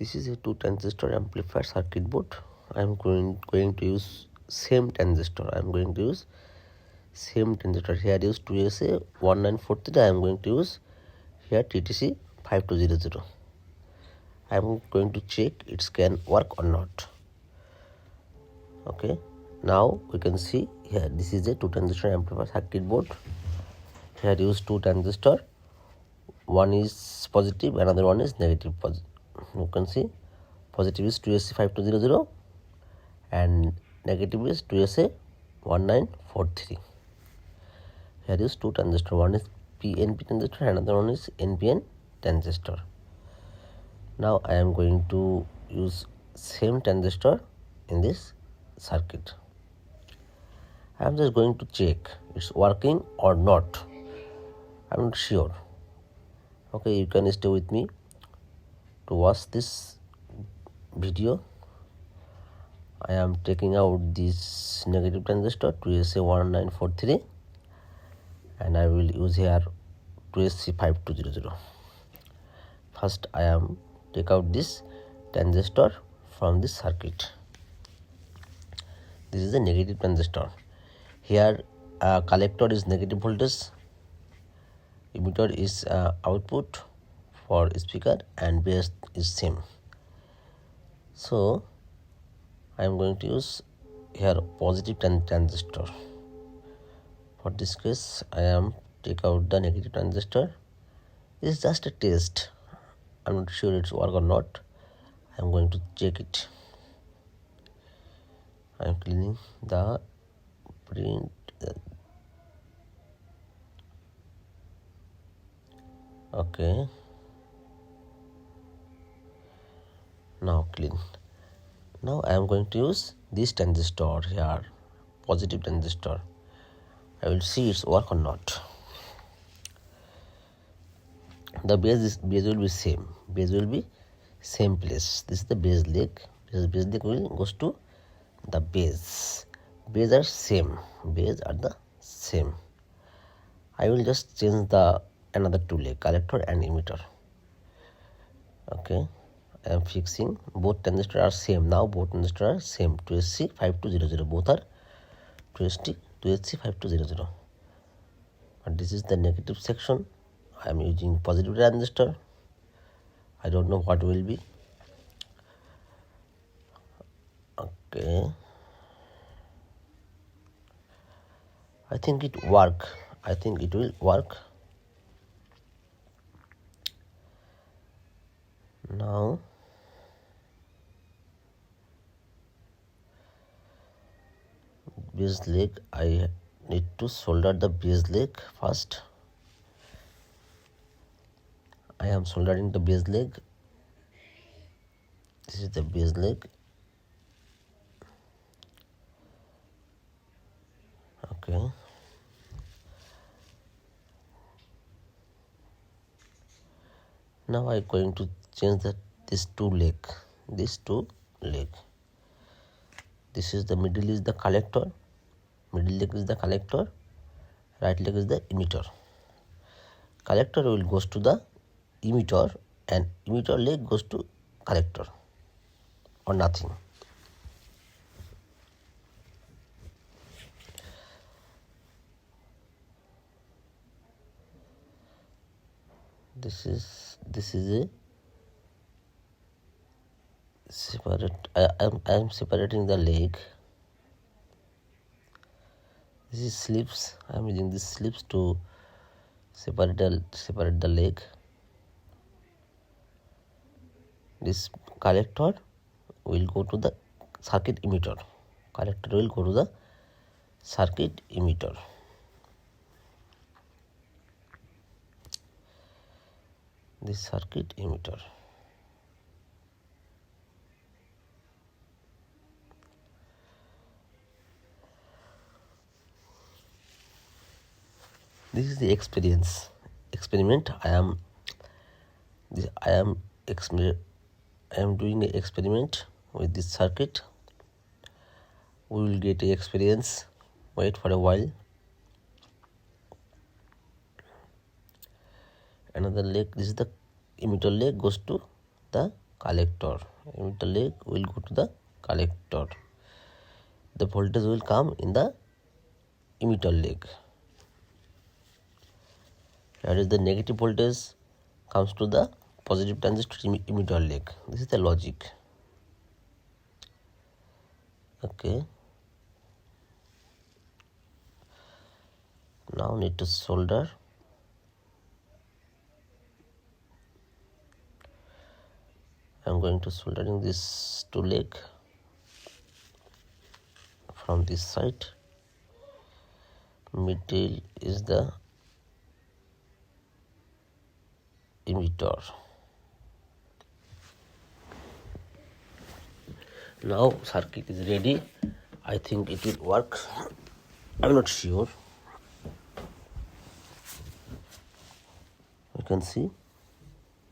This is a 2 transistor amplifier circuit board. I am going to use same transistor. I am going to use same transistor. Here use 2sa1943. I am going to use here TTC5200. I am going to check it can work or not. Okay, now we can see here this is a 2 transistor amplifier circuit board. Here use 2 transistor. One is positive, another one is negative. You can see positive is 2sc5200 and negative is 2sa1943. Here is 2 transistor. One is PNP transistor, another one is NPN transistor. Now I am going to use same transistor in this circuit. I am just going to check it's working or not. I am not sure. Okay, you can stay with me to watch this video. I am taking out this negative transistor 2sa1943 and I will use here 2sc5200. First I am take out this transistor from this circuit. This is the negative transistor. Here collector is negative voltage, emitter is output for speaker, and base is same. So I am going to use here positive transistor. For this case I am take out the negative transistor. This is just a test. I am not sure it's work or not. I am going to check it. I am cleaning the print. Okay, now clean. Now I am going to use this transistor here, positive transistor. I will see its work or not. The base will be same. Base will be same place. This is the base leg. Base leg will goes to the base. Base are same. Base are the same. I will just change the another two leg, collector and emitter. Okay, I am fixing. Both transistors are same. Now both transistors are same. 2sc5200. Both are 2sc5200. But this is the negative section. I am using positive transistor. I don't know what will be. Okay, I think it work. I think it will work. Now base leg, I need to solder the base leg first. I am soldering the base leg. This is the base leg. Okay, now I am going to change this two leg. This is the middle is the collector. Middle leg is the collector. Right leg is the emitter. Collector will goes to the emitter and emitter leg goes to collector or nothing. This is a separate. I am separating the leg. This is slips. I am using these slips to separate the leg. This collector will go to the circuit emitter. Collector will go to the circuit emitter. This circuit emitter. This is the experiment. I am doing an experiment with this circuit. We will get an experience. Wait for a while. Another leg, this is the emitter leg, goes to the collector. Emitter leg will go to the collector. The voltage will come in the emitter leg. That is the negative voltage comes to the positive transistor emitter leg. This is the logic. Okay. Now need to solder. I'm going to soldering this two leg from this side. Middle is the emitter. Now circuit is ready. I think it will work. I'm not sure. You can see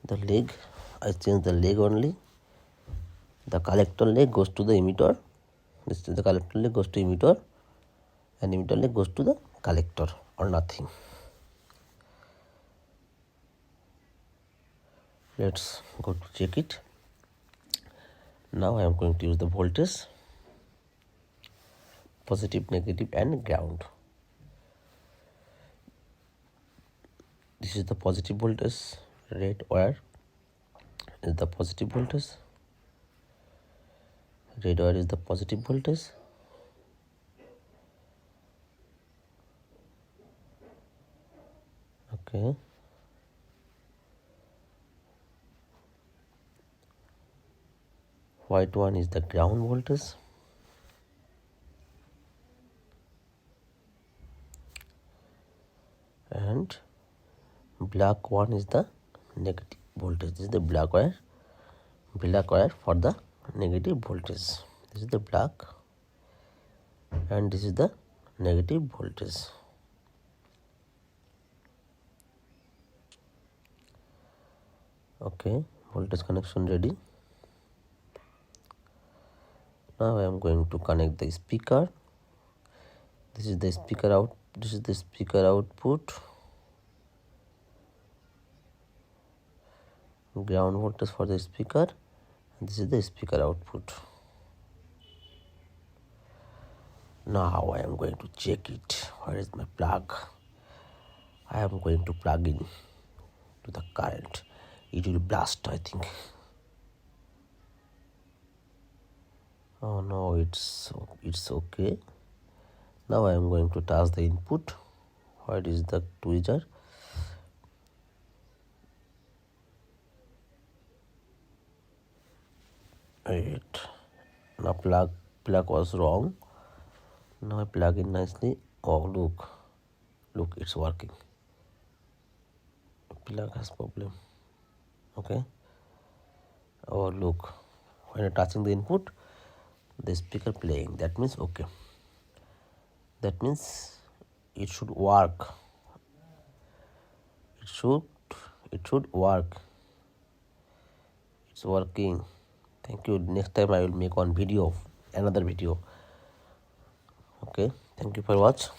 the leg. I change the leg only. The collector leg goes to the emitter. This is the collector leg goes to emitter, and emitter leg goes to the collector, or nothing. Let's go to check it. Now I am going to use the voltage, positive, negative, and ground. This is the positive voltage. Red wire is the positive voltage. Red wire is the positive voltage. Okay. White one is the ground voltage. And black one is the negative voltage. This is the black wire for the negative voltage. This is the black, and this is the negative voltage. Okay, voltage connection ready. Now I am going to connect the speaker. This is the speaker out. This is the speaker output. Ground voltage for the speaker. And this is the speaker output. Now I am going to check it. Where is my plug? I am going to plug in to the current. It will blast, I think. Oh no, it's okay. Now I am going to touch the input. Where is the tweezer? Wait. Now plug was wrong. Now I plug in nicely. Oh look, it's working. Plug has problem. Okay. Oh look, when you're touching the input, the speaker playing. That means okay. That means it should work. It should work. It's working. Thank you. Next time I will make another video. Okay. Thank you for watching.